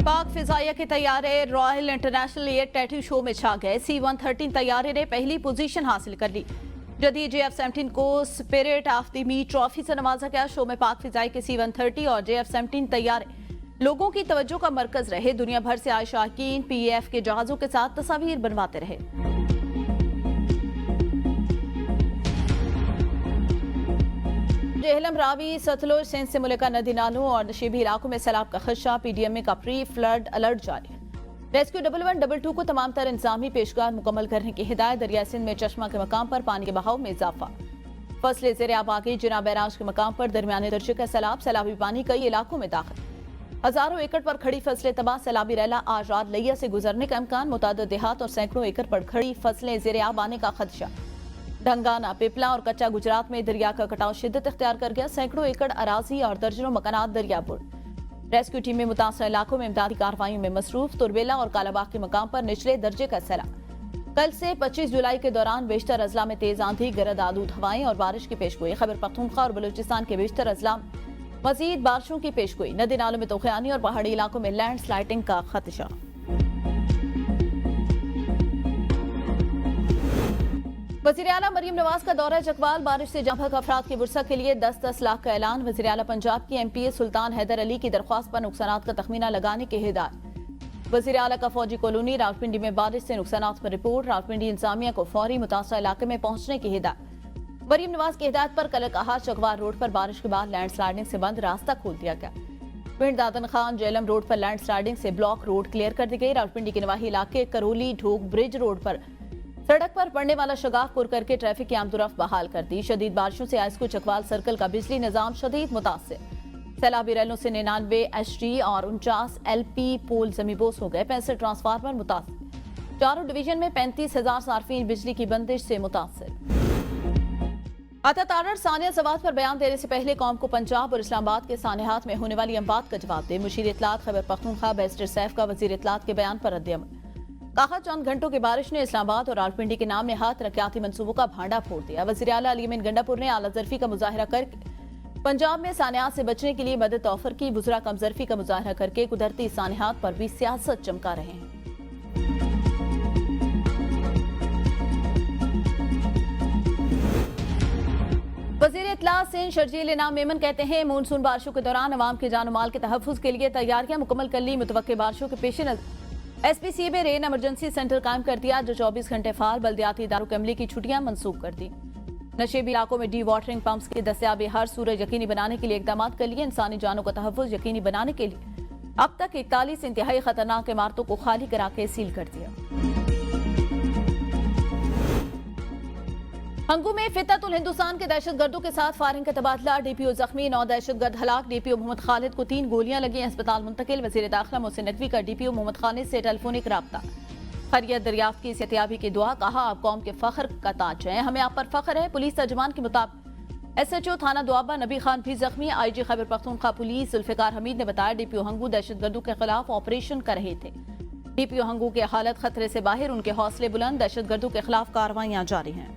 पाक फिजाइया के तैयारे royal international air tattoo show में छा गए। C-113 तैयारे ने पहली पोजीशन हासिल कर ली। जदीद JF-17 को spirit of the me trophy से नवाजा गया। शो में पाक फिजाई के C-130 और JF-17 तैयारे लोगों की तवज्जो का मरकज रहे। दुनिया भर से आए शाकीन PAF के जहाजों के साथ तस्वीर बनवाते रहे। जेहलम, रावी, सतलुज, सिंध से मुल्का नदी नालों और नशीबी इलाकों में सैलाब का खदशा। PDMA का प्री फ्लड अलर्ट जारी है। रेस्क्यू 1122 को तमाम तर इंतजामी पेशकार मुकम्मल करने की हिदायत। दरिया सिंध में चश्मा के मकाम पर पानी के बहाव में इजाफा। फसलें ज़ेर आब आ गई। जिना बैराज के मकाम पर दरमियाने दर्जे का सैलाब। सैलाबी पानी कई इलाकों में दाखिल। हजारों एकड़ पर खड़ी फसलें तबाह। सैलाबी रैला आज रात लिया से गुजरने का इम्कान। मुतादिद देहात और सैकड़ों एकड़ पर खड़ी फसलें ज़ेर आब आने का खदशा। ढंगाना, पिपला और कच्चा गुजरात में दरिया का कटाव शिद्दत इख्तियार कर गया। सैकड़ों एकड़ अराजी और दर्जनों मकानात दरियाबुर। रेस्क्यू टीमें मुतासर इलाकों में इमदादी कार्रवाइयों में मसरूफ। तुरबेला और कालाबाग के मकाम पर निचले दर्जे का सैलाब। कल से 25 जुलाई के दौरान बेशतर अजला में तेज आंधी, गरद आलूद हवाएं और बारिश की पेशगोई। खैबर पख्तूनख्वा और बलूचिस्तान के बेशतर अजला मजीद बारिशों की पेशगोई। नदी नालों में तूफानी और पहाड़ी इलाकों में लैंड स्लाइडिंग का खदशा। वज़ीर आला मरीम नवाज का दौरा चकवाल। बारिश से जहाँ अफराद की बुरसा के लिए 10-10 लाख का ऐलान। वज़ीर आला पंजाब की MPA सुल्तान हैदर अली की दरख्वास्त पर नुकसानात का तखमीना लगाने की हिदायत। वज़ीर आला का फौजी कॉलोनी रावलपिंडी में बारिश से नुकसानात पर रिपोर्ट। रावलपिंडी इंतजामिया को फौरी मुतासर इलाके में पहुंचने की हिदायत। मरीम नवाज की हिदायत पर कल कहा चकवाल रोड पर बारिश के बाद लैंड स्लाइडिंग से बंद रास्ता खोल दिया गया। पिंड दादन खान जेलम रोड पर लैंड स्लाइडिंग से ब्लॉक रोड क्लियर कर दी गई। रावलपिंडी के नवाही इलाके करोली ढोक ब्रिज रोड पर सड़क पर पड़ने वाला शगाफ पुर करके ट्रैफिक की आमदोरफ्त बहाल कर दी। शदीद बारिशों से आइस्को चकवाल सर्कल का बिजली निजाम शदीद मुतासिर। सैलाबी रैलों से 99 HT और 49 LP पोल जमीबोस हो गए। 65 ट्रांसफार्मर मुतासिर। चारों डिवीजन में 35,000 सार्फिन बिजली की बंदिश से मुतासिर। अता तारड़ सानिया सवात पर बयान देने से पहले कौम को पंजाब और इस्लामाबाद के सानिहात में होने वाली अमवात का जवाब दे। मुशीर इत्तलात खैबर पख्तूनख्वा बैरिस्टर सैफ का वजीर इत्तलात के बयान पर रद्द-ए-अमल। कहा चंद घंटों की बारिश ने इस्लामाबाद और रावलपिंडी के नाम नहात तरक्याती मंसूबों का भांडा फोड़ दिया। वज़ीर आला अली अमीन गंडापुर ने आला ज़र्फी का मुजाहरा करके पंजाब में सानियात से बचने के लिए मदद ऑफर की। बुज़रा कम ज़र्फी का मुजाहरा करके कुदरती सानियात पर भी सियासत चमका रहे हैं। वज़ीर इत्तलात सिंध शर्जील इनाम मेमन कहते हैं मानसून बारिशों के दौरान अवाम के जान माल के तहफ़्फ़ुज़ के लिए तैयारियां मुकम्मल कर ली। मुतवक्के बारिशों के पेश नज़र SPCA में रेन इमरजेंसी सेंटर कायम कर दिया जो 24 घंटे फाल। बल्दियाती इदारों के अमले की छुट्टियां मंसूख कर दी। नशेबी इलाकों में डी वाटरिंग पंप्स की दस्तियाबी हर सूरत यकीनी बनाने के लिए इकदाम कर लिए। इंसानी जानों का तहफ़्फ़ुज़ यकीनी बनाने के लिए अब तक 41 इंतहाई खतरनाक इमारतों को खाली करा के सील कर दिया। हंगू में फितरतुल हिंदुस्तान के दहशतगर्दों के साथ फायरिंग का तबादला। DPO जख्मी, 9 दहशतगर्द हलाक। DPO मोहम्मद खालिद को 3 गोलियां लगी, अस्पताल मुंतकिल। वज़ीर दाखिला मोहसिन नकवी का DPO मोहम्मद खालिद से टेलीफोनिक राब्ता। खैरियत दरियाफ्त की सेहतियाबी की दुआ। कहा आप कौम के फख्र का ताज हैं, हमें आप पर फख्र है। पुलिस तर्जुमान के मुताबिक SHO थाना दुआबा नबी खान भी जख्मी। IG खैबर पख्तूनख्वा पुलिस जुल्फ़िकार हमीद ने बताया DPO हंगू दहशतगर्दों के खिलाफ ऑपरेशन कर रहे थे। DPO हंगू की हालत खतरे से बाहर, उनके हौसले बुलंद। दहशतगर्दों के खिलाफ कार्रवाइयां जारी हैं।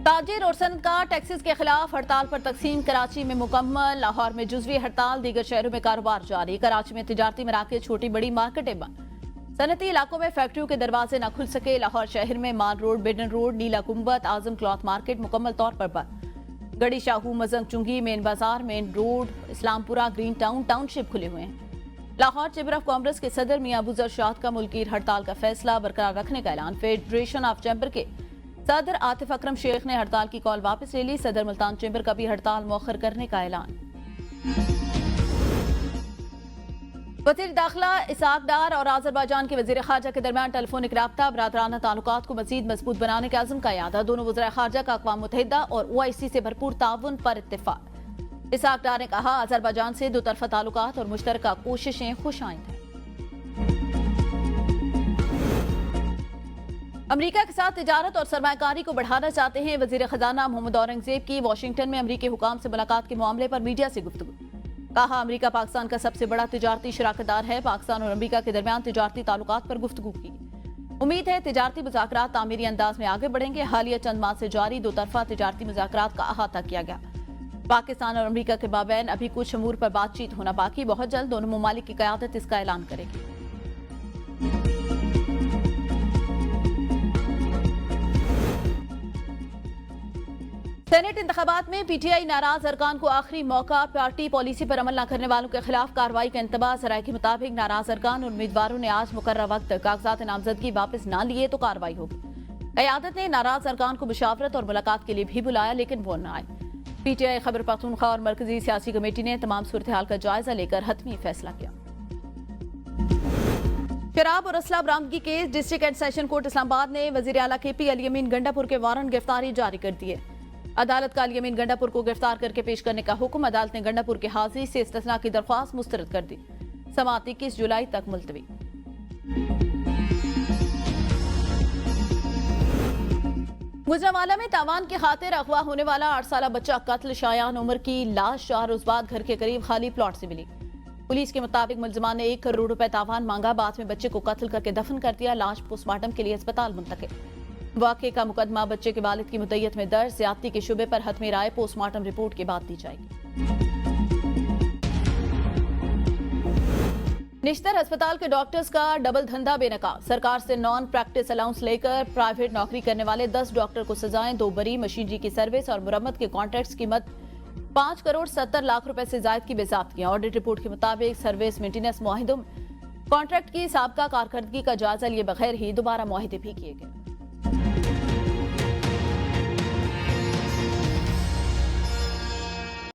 ताजिर और सनतकार टैक्सेस के खिलाफ हड़ताल पर तकसीम। कराची में मुकम्मल। लाहौर में जुज़वी हड़ताल। दीगर शहरों में कारोबार जारी। कराची में तिजारती मराकज़, छोटी बड़ी मार्केटें बंद। सनती इलाकों में फैक्ट्रियों के दरवाजे न खुल सके। लाहौर शहर में मान रोड, बिडन रोड, नीला कुंबत, आजम क्लॉथ मार्केट मुकम्मल तौर पर बंद। गड़ी शाहू, मजंग चुंगी, मेन बाजार, main road, Islampura, green town, township खुले हुए हैं। लाहौर चैम्बर ऑफ कॉमर्स के सदर मियां अबू ज़र शाद का मुल्की हड़ताल का फैसला बरकरार रखने का ऐलान। फेडरेशन ऑफ चैम्बर के सदर आतिफ अकरम शेख ने हड़ताल की कॉल वापस ले ली। सदर मुल्तान चैम्बर का भी हड़ताल मौखर करने का ऐलान। वज़ीर दाखिला इसाक डार और अज़रबैजान के वज़ीर ख़ारजा के दरमियान टेलीफोनिक राब्ता। बरादराना ताल्लुकात को मज़ीद मजबूत बनाने के आज़म का यादा। दोनों वज़ीर ख़ारजा का अक़वाम मुत्तहिदा और OIC से भरपूर ताउन पर इत्तेफाक। इसाक डार ने कहा अज़रबैजान से दो तरफ़ा ताल्लुकात और मुश्तरका कोशिशें खुशाइंद हैं। अमरीका के साथ तिजारत और सरमायाकारी को बढ़ाना चाहते हैं। वज़ीर ख़जाना मोहम्मद औरंगज़ेब की वाशिंगटन में अमरीकी हुकाम से मुलाकात के मामले पर मीडिया से गुफ्तगू। कहा अमरीका पाकिस्तान का सबसे बड़ा तिजारती शराकतदार है। पाकिस्तान और अमरीका के दरमियान तिजारती ताल्लुकात पर गुफ्तगू की। उम्मीद है तिजारती मुज़ाकरात तामीरी अंदाज में आगे बढ़ेंगे। हालिया चंद माह से जारी दो तरफा तिजारती मुज़ाकरात का अहाता किया गया। पाकिस्तान और अमेरिका के माबैन अभी कुछ अमूर पर बातचीत होना बाकी। बहुत जल्द दोनों ममालिक की क़यादत इसका ऐलान करेगी। सेनेट इंतखाबात में पीटीआई नाराज अरकान को आखिरी मौका। पार्टी पॉलिसी पर अमल न करने वालों के खिलाफ कार्रवाई का इंतबाह। जराये के मुताबिक नाराज अरकान और उम्मीदवारों ने आज मुकर्रर वक्त कागजात नामजदगी वापस न लिए तो कार्रवाई होगी। क़यादत ने नाराज अरकान को मुशावरत और मुलाकात के लिए भी बुलाया, लेकिन वो न आए। पीटीआई खैबर पख्तूनख्वा और मरकजी सियासी कमेटी ने तमाम सूरत हाल का जायजा लेकर हतमी फैसला किया। शराब और असला बरामदगी case district and session court Islamabad ने वजीर आला KP अली अमीन गंडापुर के वारंट गिरफ्तारी जारी कर दिए। अदालत का अली अमीन गंडापुर को गिरफ्तार करके पेश करने का हुक्म। अदालत ने गंडापुर की हाजिरी से इस्तिस्ना की दरख्वास्त मुस्तरद कर दी। समाअत 21 जुलाई तक मुलतवी। गुजरांवाला में तावान की खातिर अगवा होने वाला 8 साला बच्चा कत्ल। शायान उम्र की लाश 4 रोज बाद घर के करीब खाली प्लॉट से मिली। पुलिस के मुताबिक मुलजमान ने 1 करोड़ रुपए तावान मांगा, बाद में बच्चे को कत्ल करके दफन कर दिया। लाश पोस्टमार्टम के लिए अस्पताल मुंतकिल। वाक़े का मुकदमा बच्चे के वालिद की मुद्दत में दर्ज। ज्यादती के शुबे पर हतमी राय पोस्टमार्टम रिपोर्ट के बाद दी जाएगी। निश्तर अस्पताल के डॉक्टर्स का डबल धंधा बेनकाब। सरकार से नॉन प्रैक्टिस अलाउंस लेकर प्राइवेट नौकरी करने वाले 10 डॉक्टर को सजाएं। 2 बरी मशीनरी की सर्विस और मुरम्मत के कॉन्ट्रैक्ट्स कीमत 5 करोड़ 70 लाख रुपए से जायद की बेज़ाब्तियां। ऑडिट रिपोर्ट के मुताबिक सर्विस मेंटेनेंस मुआहिदों कॉन्ट्रैक्ट की साबका कारकर्दगी का जायजा लिए बगैर ही दोबारा मुआहिदे भी किए गए।